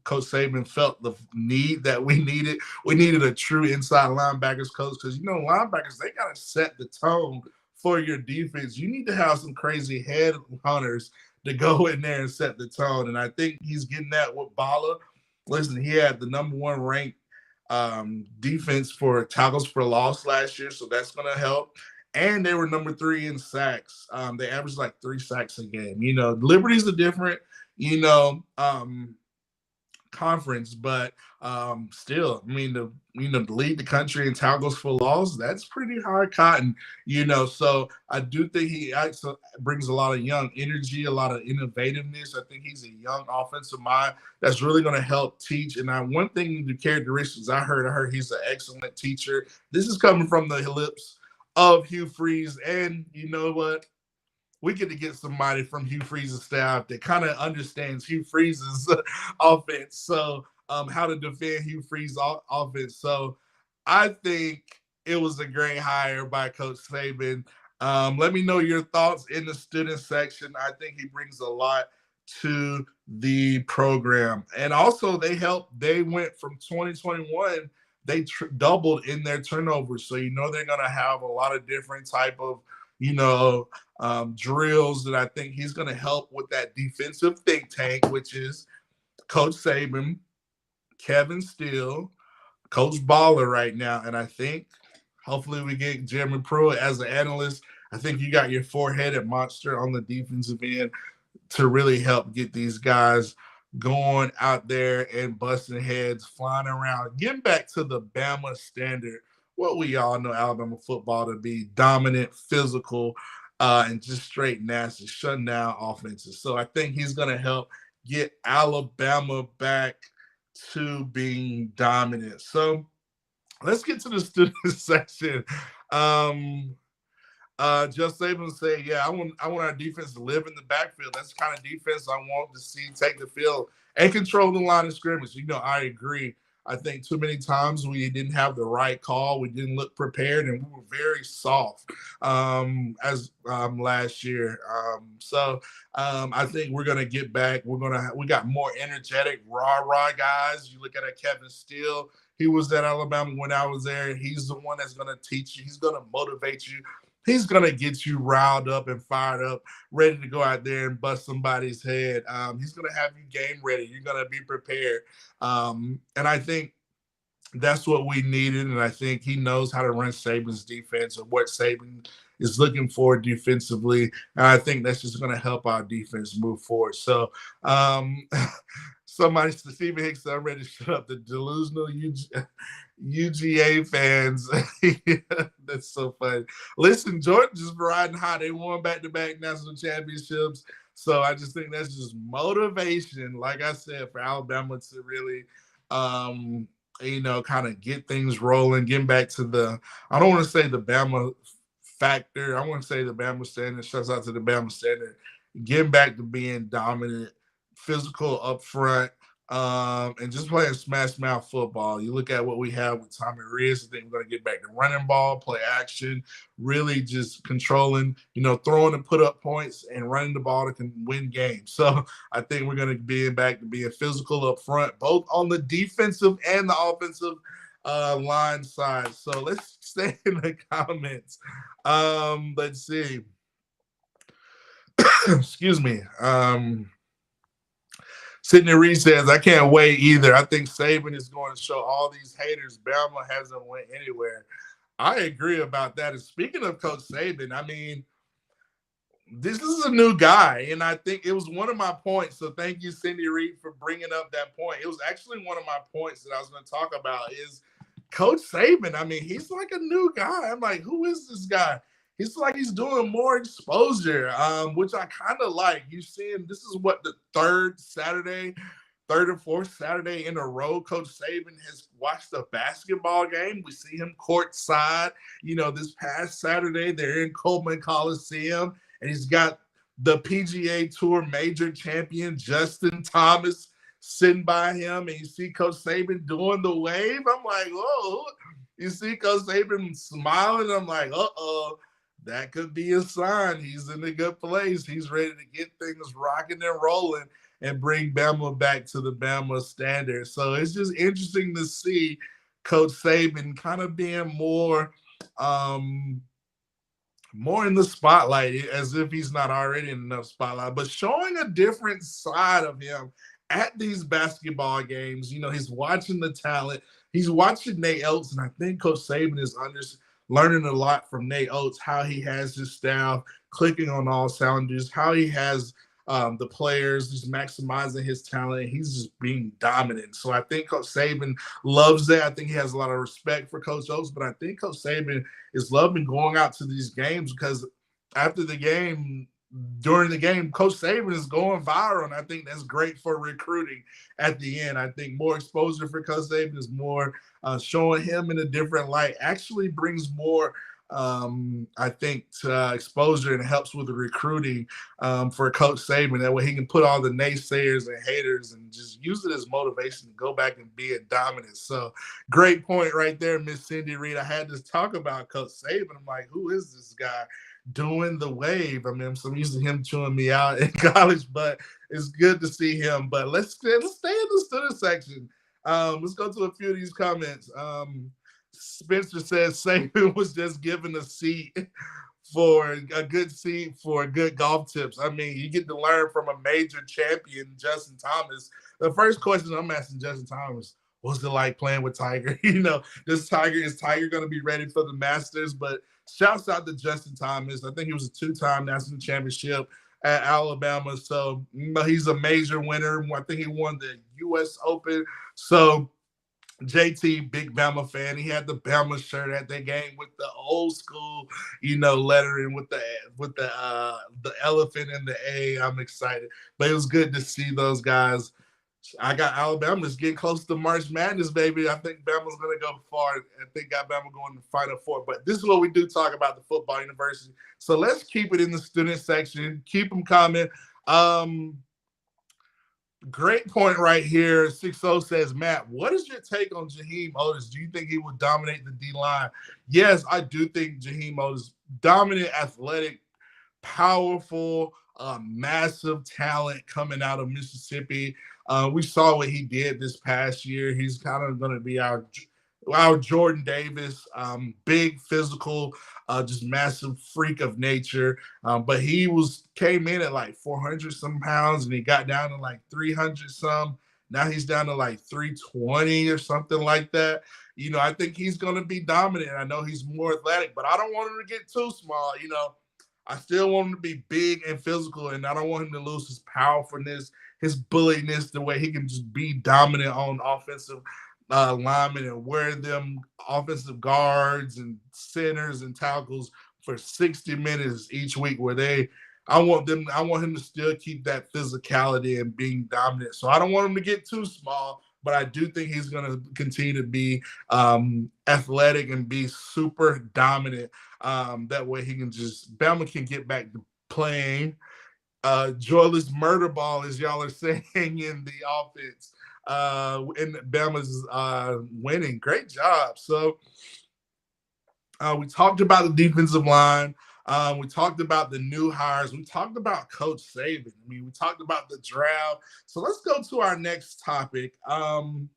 Coach Saban felt the need that we needed. We needed a true inside linebackers coach because, linebackers, they got to set the tone for your defense. You need to have some crazy head hunters to go in there and set the tone. And I think he's getting that with Balla. Listen, he had the number 1 ranked defense for tackles for loss last year, so that's going to help. And they were number 3 in sacks. They averaged like 3 sacks a game. Liberty's a different, conference, but still, to lead the country in tackles for loss, that's pretty hard cotton, so I do think he actually brings a lot of young energy, a lot of innovativeness. I think he's a young offensive mind that's really going to help teach. And one thing, the characteristics I heard he's an excellent teacher. This is coming from the lips of Hugh Freeze, and you know what? We get somebody from Hugh Freeze's staff that kind of understands Hugh Freeze's offense. So how to defend Hugh Freeze's offense. So I think it was a great hire by Coach Saban. Let me know your thoughts in the student section. I think he brings a lot to the program. And also they went from 2021, they doubled in their turnovers. So, they're going to have a lot of different type of, drills that I think he's going to help with that defensive think tank, which is Coach Saban, Kevin Steele, Coach Balla right now. And I think hopefully we get Jeremy Pruitt as an analyst. I think you got your 4-headed monster on the defensive end to really help get these guys going out there and busting heads, flying around, getting back to the Bama standard, what we all know Alabama football to be: dominant, physical, and just straight nasty, shutting down offenses. So I think he's going to help get Alabama back to being dominant. So let's get to the student section. Just Saban say, I want our defense to live in the backfield. That's the kind of defense I want to see take the field and control the line of scrimmage. I agree. I think too many times we didn't have the right call. We didn't look prepared, and we were very soft as last year. I think we're gonna get back. We got more energetic, rah guys. You look at Kevin Steele. He was at Alabama when I was there. He's the one that's gonna teach you. He's gonna motivate you. He's going to get you riled up and fired up, ready to go out there and bust somebody's head. He's going to have you game ready. You're going to be prepared. And I think that's what we needed. And I think he knows how to run Saban's defense and what Saban is looking for defensively. And I think that's just going to help our defense move forward. So Stephen Hicks, I'm ready to shut up the delusional UGA fans. That's so funny. Listen, Georgia's riding high. They won back-to-back national championships. So I just think that's just motivation, like I said, for Alabama to really, kind of get things rolling, getting back to I don't want to say the Bama factor. I want to say the Bama standard. Shouts out to the Bama standard. Getting back to being dominant, physical up front, and just playing smash mouth football. You look at what we have with Tommy Rees. I think we're going to get back to running ball, play action, really just controlling, throwing and put up points and running the ball that can win games. So I think we're going to be back to being physical up front, both on the defensive and the offensive line side. So let's stay in the comments. Let's see. Excuse me. Sydney Reed says, I can't wait either. I think Saban is going to show all these haters Bama hasn't went anywhere. I agree about that. And speaking of Coach Saban, I mean, this is a new guy, and I think it was one of my points. So thank you, Cindy Reed, for bringing up that point. It was actually one of my points that I was going to talk about is Coach Saban. I mean, he's like a new guy. I'm like, who is this guy? He's like he's doing more exposure, which I kind of like. You see him. This is what the third third or fourth Saturday in a row, Coach Saban has watched a basketball game. We see him courtside. This past Saturday, they're in Coleman Coliseum, and he's got the PGA Tour major champion, Justin Thomas, sitting by him, and you see Coach Saban doing the wave. I'm like, whoa. You see Coach Saban smiling. I'm like, uh-oh. That could be a sign he's in a good place. He's ready to get things rocking and rolling and bring Bama back to the Bama standard. So it's just interesting to see Coach Saban kind of being more in the spotlight, as if he's not already in enough spotlight, but showing a different side of him at these basketball games. He's watching the talent. He's watching Nate Oates, and I think Coach Saban is learning a lot from Nate Oates, how he has his staff clicking on all cylinders, how he has the players just maximizing his talent. He's just being dominant. So I think Coach Saban loves that. I think he has a lot of respect for Coach Oates, but I think Coach Saban is loving going out to these games because after the game, during the game, Coach Saban is going viral, and I think that's great for recruiting at the end. I think more exposure for Coach Saban is more showing him in a different light, actually brings more, I think, exposure and helps with the recruiting for Coach Saban. That way he can put all the naysayers and haters and just use it as motivation to go back and be a dominant. So great point right there, Miss Cindy Reed. I had to talk about Coach Saban. I'm like, who is this guy doing the wave? I mean, I'm so used to him chewing me out in college, but it's good to see him. But let's stay in the student section. Let's go to a few of these comments. Spencer says Saban was just given a seat for good golf tips. I mean, you get to learn from a major champion, Justin Thomas. The first question I'm asking Justin Thomas, what's it like playing with Tiger? Is Tiger going to be ready for the Masters? But shouts out to Justin Thomas. I think he was a two-time national championship at Alabama. So he's a major winner. I think he won the U.S. Open. So JT, big Bama fan. He had the Bama shirt at that game with the old school, lettering with the elephant and the A. I'm excited. But it was good to see those guys. I got Alabama just getting close to March Madness, baby. I think Bama's going to go far. I think got Bama going to Final Four. But this is what we do talk about the football university. So let's keep it in the student section. Keep them coming. Great point right here. 60 says, Matt, what is your take on Jaheim Otis? Do you think he will dominate the D-line? Yes, I do think Jaheim Otis, dominant, athletic, powerful, massive talent coming out of Mississippi. We saw what he did this past year. He's kind of going to be our Jordan Davis, big, physical, just massive freak of nature. But he came in at like 400 some pounds, and he got down to like 300 some. Now he's down to like 320 or something like that. I think he's going to be dominant. I know he's more athletic, but I don't want him to get too small. I still want him to be big and physical, and I don't want him to lose his powerfulness, his bulliness, the way he can just be dominant on offensive linemen and wear them offensive guards and centers and tackles for 60 minutes each week I want him to still keep that physicality and being dominant. So I don't want him to get too small, but I do think he's going to continue to be athletic and be super dominant. That way Bama can get back to playing joyless murder ball, as y'all are saying, in the offense. And Bama's winning. Great job. So we talked about the defensive line. We talked about the new hires. We talked about Coach Saban. We talked about the draft. So let's go to our next topic. We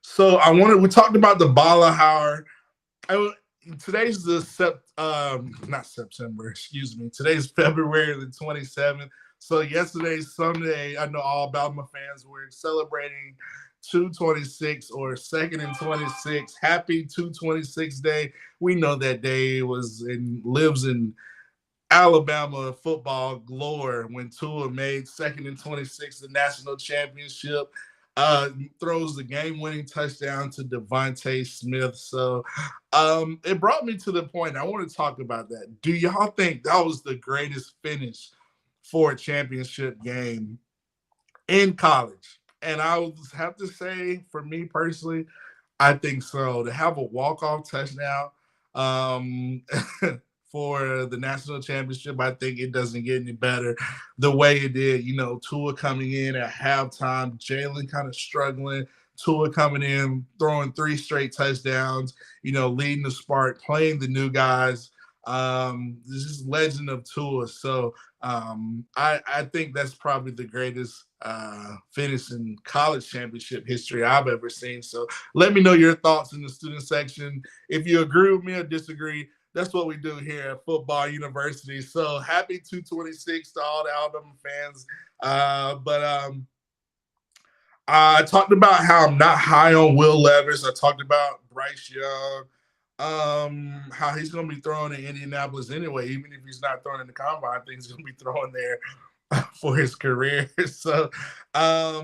talked about the Bala hire. Today's not September, excuse me. Today's February the 27th. So yesterday's Sunday, I know all Alabama fans were celebrating 226 or 2nd and 26. Happy 226 Day. We know that day lives in Alabama football lore when Tua made 2nd and 26 the national championship. Throws the game-winning touchdown to Devontae Smith. So it brought me to the point. I want to talk about that. Do y'all think that was the greatest finish for a championship game in college. And I would have to say, for me personally, I think so. To have a walk-off touchdown um, for the national championship, I think it doesn't get any better the way it did. You know, Tua coming in at halftime, Jalen kind of struggling, Tua coming in, throwing 3 straight touchdowns, you know, leading the spark, playing the new guys. This is legend of Tua. So I think that's probably the greatest finish in college championship history I've ever seen. So let me know your thoughts in the student section. If you agree with me or disagree, that's what we do here at Football University. So happy 226 to all the Alabama fans. I talked about how I'm not high on Will Levis. I talked about Bryce Young, how he's going to be throwing in Indianapolis anyway. Even if he's not throwing in the combine, I think he's going to be throwing there for his career. So I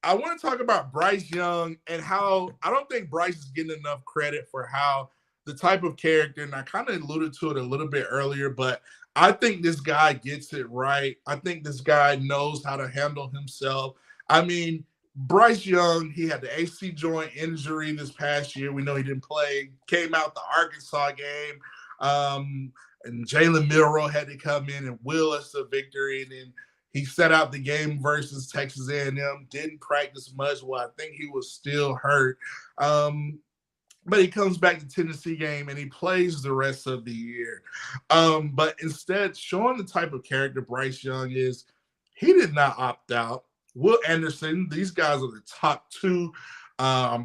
want to talk about Bryce Young and how I don't think Bryce is getting enough credit for how the type of character, and I kind of alluded to it a little bit earlier, but I think this guy gets it right. I think this guy knows how to handle himself. I mean, Bryce Young, he had the AC joint injury this past year. We know he didn't play. Came out the Arkansas game, and Jalen Milroe had to come in and will us a victory. And then he set out the game versus Texas A&M. Didn't practice much. Well, I think he was still hurt. But he comes back to Tennessee game and he plays the rest of the year. But instead, showing the type of character Bryce Young is, he did not opt out. Will Anderson, these guys are the top 2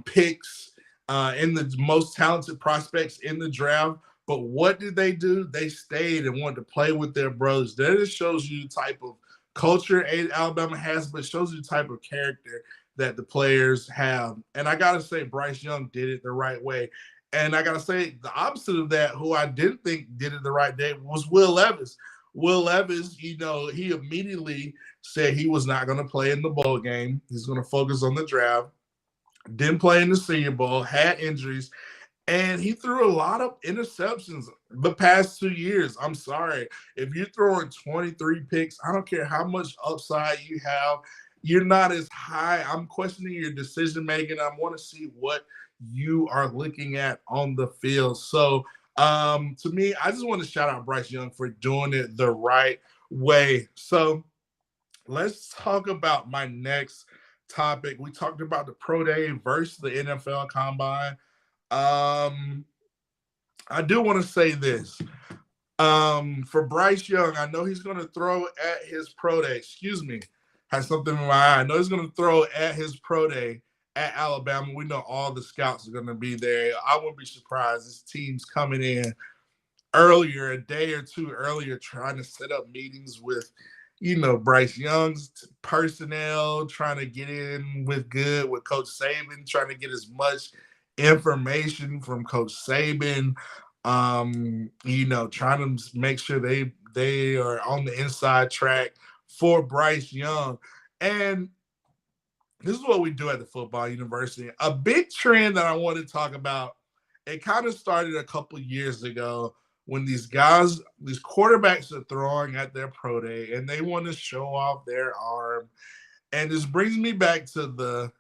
picks in the most talented prospects in the draft. But what did they do? They stayed and wanted to play with their brothers. That just shows you the type of culture Alabama has, but shows you the type of character that the players have. And I got to say, Bryce Young did it the right way. And I got to say, the opposite of that, who I didn't think did it the right way, was Will Levis. Will Levis, you know, he immediately said he was not going to play in the bowl game. He's going to focus on the draft. Didn't play in the Senior Bowl, had injuries, and he threw a lot of interceptions the past 2 years. I'm sorry. If you're throwing 23 picks, I don't care how much upside you have, you're not as high. I'm questioning your decision-making. I want to see what you are looking at on the field. So, to me, I just want to shout out Bryce Young for doing it the right way. So let's talk about my next topic. We talked about the Pro Day versus the NFL Combine. I do want to say this. For Bryce Young, I know he's going to throw at his Pro Day. Excuse me. Has something in my eye. I know he's going to throw at his Pro Day at Alabama. We know all the scouts are going to be there. I wouldn't be surprised. This team's coming in earlier, a day or two earlier, trying to set up meetings with, you know, Bryce Young's personnel, trying to get in with Coach Saban, trying to get as much information from Coach Saban, you know, trying to make sure they are on the inside track for Bryce Young. And this is what we do at the Football University. A big trend that I want to talk about, it kind of started a couple years ago when these quarterbacks are throwing at their pro day and they want to show off their arm. And this brings me back to the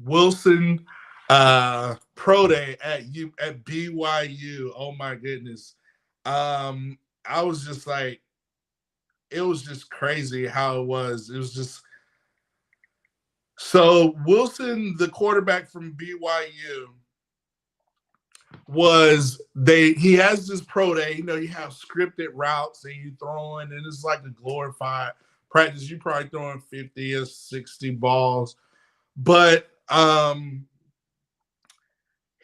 Wilson pro day at BYU. Oh my goodness. I was just like, it was just crazy how it was. It was just so Wilson, the quarterback from BYU, he has this pro day. You know, you have scripted routes and you throwing, and it's like a glorified practice. You probably throwing 50 or 60 balls, but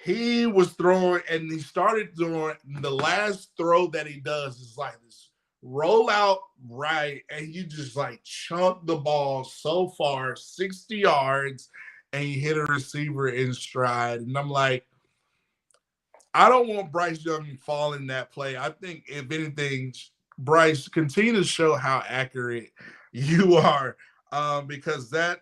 he was throwing, and he started throwing. The last throw that he does is like this roll out right, and you just like chunk the ball so far, 60 yards, and you hit a receiver in stride. And I'm like, I don't want Bryce Young to fall in that play. I think, if anything, Bryce, continue to show how accurate you are, because that,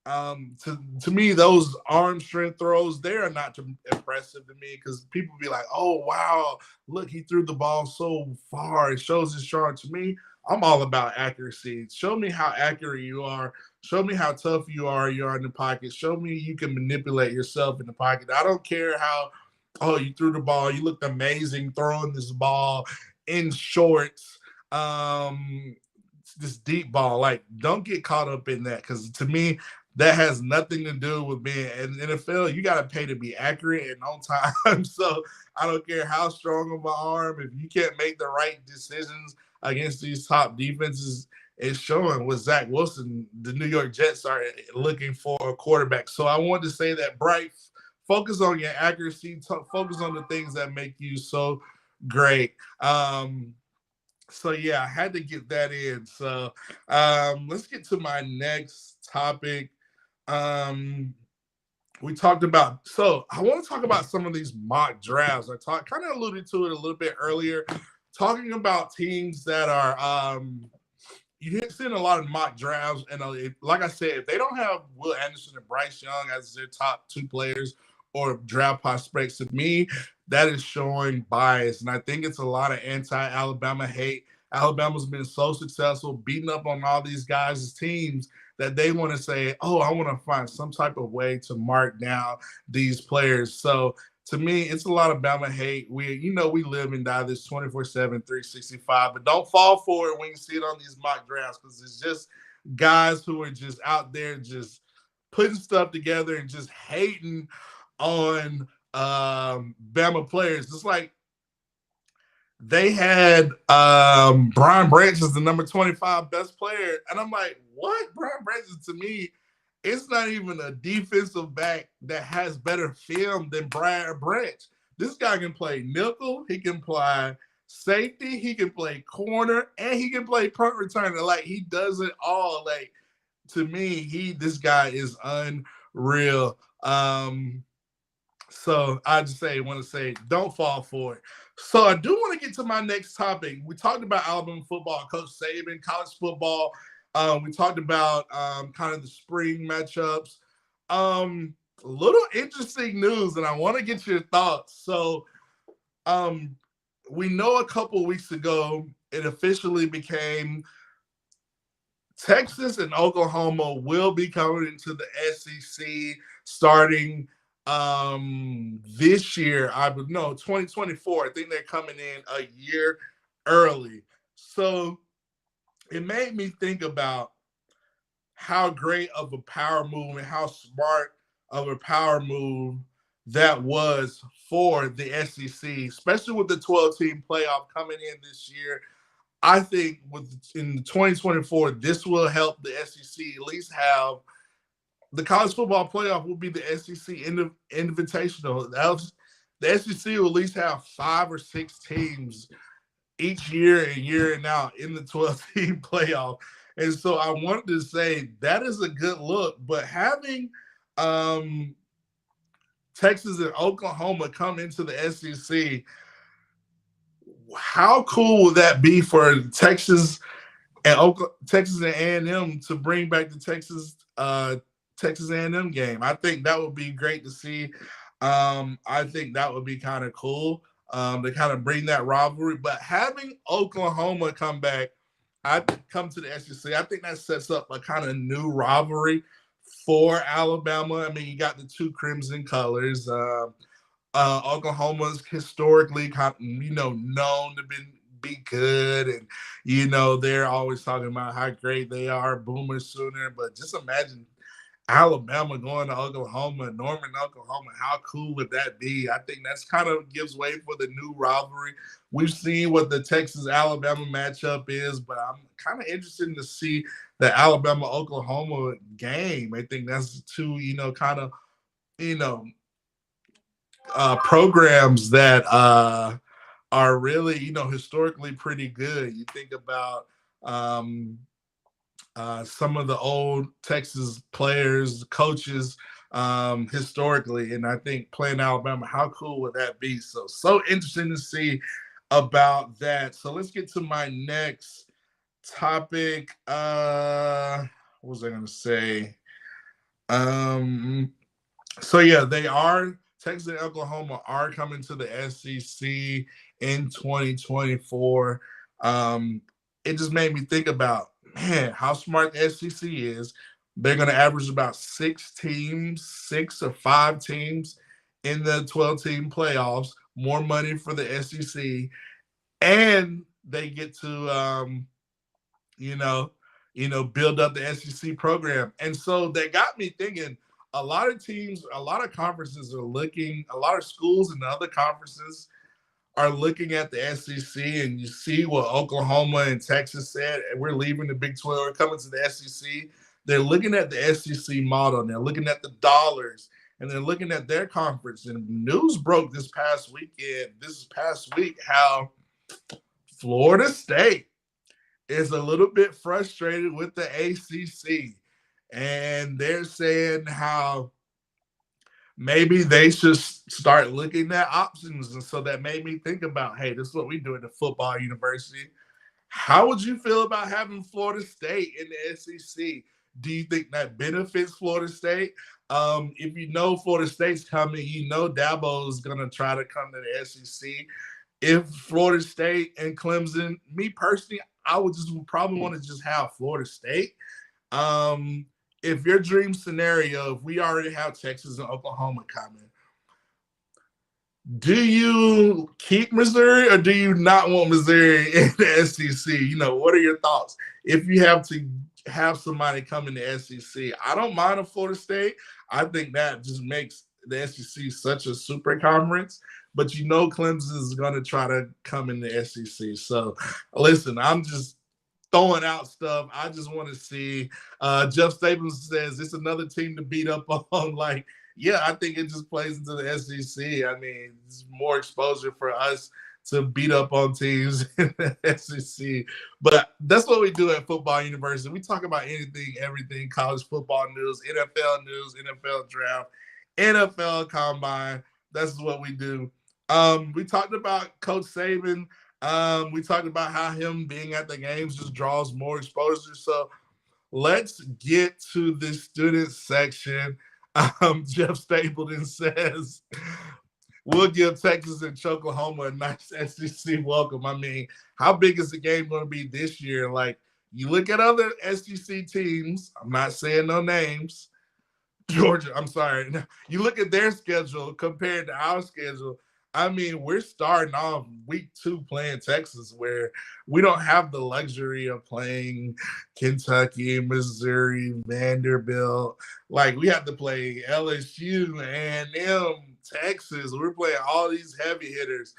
to me, those arm strength throws, they are not too impressive to me, because people be like, oh, wow, look, he threw the ball so far. It shows his strong. To me, I'm all about accuracy. Show me how accurate you are. Show me how tough you are in the pocket. Show me you can manipulate yourself in the pocket. I don't care how, oh, you threw the ball. You looked amazing throwing this ball in shorts. This deep ball. Like, don't get caught up in that, because to me, that has nothing to do with being in the NFL. You got to pay to be accurate and on time. So I don't care how strong of an arm. If you can't make the right decisions against these top defenses, it's showing with Zach Wilson. The New York Jets are looking for a quarterback. So I wanted to say that, Bright, focus on your accuracy. Focus on the things that make you so great. So yeah, I had to get that in. So let's get to my next topic. We talked about, so I want to talk about some of these mock drafts. I kind of alluded to it a little bit earlier, talking about teams that are you've seen a lot of mock drafts, and like I said, if they don't have Will Anderson and Bryce Young as their top two players or draft prospects, to me, that is showing bias. And I think it's a lot of anti-Alabama hate. Alabama's been so successful beating up on all these guys' teams that they want to say, oh, I want to find some type of way to mark down these players. So to me, it's a lot of Bama hate. We live and die this 24/7, 365, but don't fall for it when you see it on these mock drafts, because it's just guys who are just out there just putting stuff together and just hating on Bama players. It's like they had Brian Branch as the number 25 best player, and I'm like, what? Brian Branch, to me, it's not even a defensive back that has better film than Brian Branch. This guy can play nickel, he can play safety, he can play corner, and he can play punt returner. Like, he does it all. Like, to me, this guy is unreal. So I just want to say, don't fall for it. So I do want to get to my next topic. We talked about Alabama football, Coach Saban, college football. We talked about kind of the spring matchups. Little interesting news, and I want to get your thoughts. So we know a couple weeks ago, it officially became Texas and Oklahoma will be coming into the SEC starting this year. 2024. I think they're coming in a year early. So it made me think about how great of a power move and how smart of a power move that was for the SEC, especially with the 12-team playoff coming in this year. I think in 2024, this will help the SEC at least have the college football playoff will be the SEC invitational. The SEC will at least have 5 or 6 teams each year and out in the 12-team playoff. And so I wanted to say that is a good look. But having Texas and Oklahoma come into the SEC, how cool would that be for Texas and A&M to bring back the Texas A&M game? I think that would be great to see. I think that would be kind of cool to kind of bring that rivalry. But having Oklahoma come back, come to the SEC, I think that sets up a kind of new rivalry for Alabama. I mean, you got the two crimson colors. Oklahoma's historically, known to be good, and they're always talking about how great they are, Boomer Sooner. But just imagine Alabama going to Oklahoma, Norman, Oklahoma. How cool would that be? I think that's kind of gives way for the new rivalry. We've seen what the Texas-Alabama matchup is, but I'm kind of interested to see the Alabama-Oklahoma game. I think that's two, programs that are really, historically pretty good. You think about some of the old Texas players, coaches, historically, and I think playing Alabama, how cool would that be? So interesting to see about that. So let's get to my next topic. What was I going to say? So yeah, Texas and Oklahoma are coming to the SEC in 2024. it just made me think about, man, how smart the SEC is. They're going to average about 6 or 5 teams in the 12-team playoffs, more money for the SEC, and they get to, build up the SEC program. And so that got me thinking, a lot of teams, a lot of conferences are looking, a lot of schools in the other conferences are looking at the SEC, and you see what Oklahoma and Texas said, and we're leaving the Big 12, we're coming to the SEC. They're looking at the SEC model, and they're looking at the dollars, and they're looking at their conference. And news broke this past week, how Florida State is a little bit frustrated with the ACC. And they're saying how maybe they should start looking at options. And so that made me think about, hey, this is what we do at the football university. How would you feel about having Florida State in the SEC? Do you think that benefits Florida State? If you know Florida State's coming, you know Dabo is going to try to come to the SEC. If Florida State and Clemson, me personally, I would just probably want to just have Florida State. If your dream scenario, if we already have Texas and Oklahoma coming, do you keep Missouri or do you not want Missouri in the SEC? What are your thoughts? If you have to have somebody come in the SEC, I don't mind a Florida State. I think that just makes the SEC such a super conference. But Clemson is going to try to come in the SEC. So, listen, I'm just throwing out stuff. I just want to see. Jeff Saban says it's another team to beat up on. I think it just plays into the SEC. I mean, it's more exposure for us to beat up on teams in the SEC. But that's what we do at Football University. We talk about anything, everything, college football news, NFL draft, NFL combine. That's what we do. We talked about Coach Saban. We talked about how him being at the games just draws more exposure. So let's get to the student section. Jeff Stapleton says, we'll give Texas and Oklahoma a nice SEC welcome. I mean, how big is the game going to be this year? You look at other SEC teams, I'm not saying no names, Georgia, I'm sorry. You look at their schedule compared to our schedule. I mean, we're starting off week 2 playing Texas, where we don't have the luxury of playing Kentucky, Missouri, Vanderbilt. We have to play LSU, A&M, Texas. We're playing all these heavy hitters.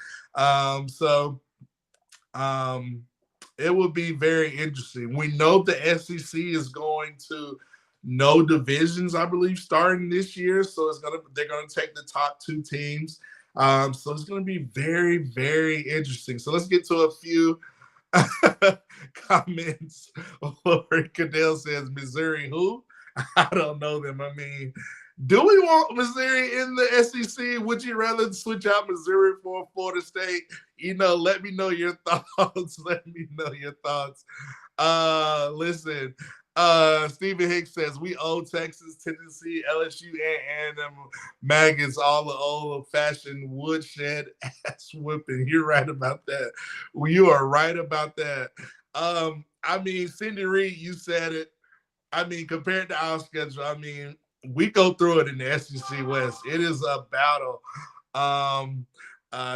It will be very interesting. We know the SEC is going to no divisions, I believe, starting this year. So they're going to take the top 2 teams. So it's going to be very, very interesting. So let's get to a few comments. Lori Cadell says, Missouri who? I don't know them. I mean, do we want Missouri in the SEC? Would you rather switch out Missouri for Florida State? Let me know your thoughts. Listen. Stephen Hicks says, we owe Texas, Tennessee, LSU, and maggots all the old-fashioned woodshed ass whooping. You're right about that. You are right about that. I mean, Cindy Reed, you said it. I mean, compared to our schedule, I mean, we go through it in the SEC West. It is a battle.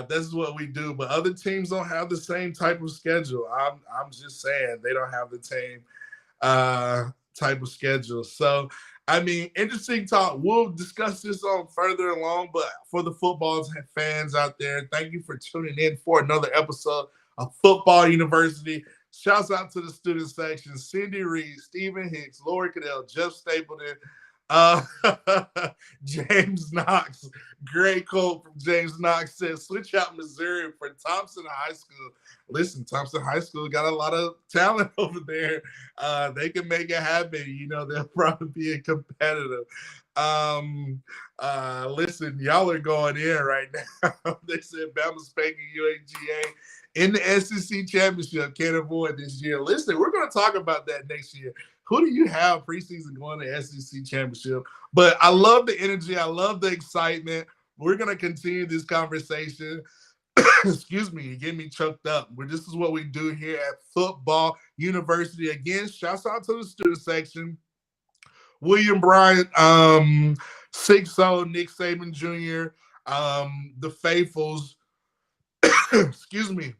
This is what we do. But other teams don't have the same type of schedule. I'm just saying they don't have the same type of schedule. So, I mean, interesting talk. We'll discuss this on further along, but for the football fans out there, thank you for tuning in for another episode of Football University. Shouts out to the student section, Cindy Reed, Stephen Hicks, Lori Cadell, Jeff Stapleton, James Knox. Great quote from James Knox says, switch out Missouri for Thompson High School. Listen, Thompson High School got a lot of talent over there. They can make it happen. They'll probably be a competitor. Listen, y'all are going in right now. They said Bama spanking UAGA in the SEC championship. Can't avoid this year. Listen, we're going to talk about that next year. Who do you have preseason going to SEC championship? But I love the energy. I love the excitement. We're going to continue this conversation. excuse me, you get me choked up. But this is what we do here at Football University. Again, shouts out to the student section. William Bryant, 6-0, Nick Saban Jr., the Faithfuls, excuse me.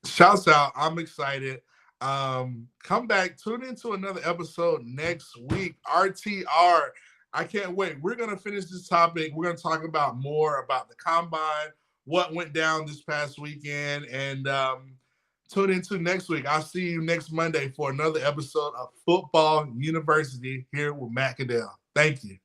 Shouts out. I'm excited. Come back, tune into another episode next week. RTR. I can't wait. We're going to finish this topic. We're going to talk about more about the combine, what went down this past weekend, and tune into next week. I'll see you next Monday for another episode of Football University here with Matt Cadell. Thank you.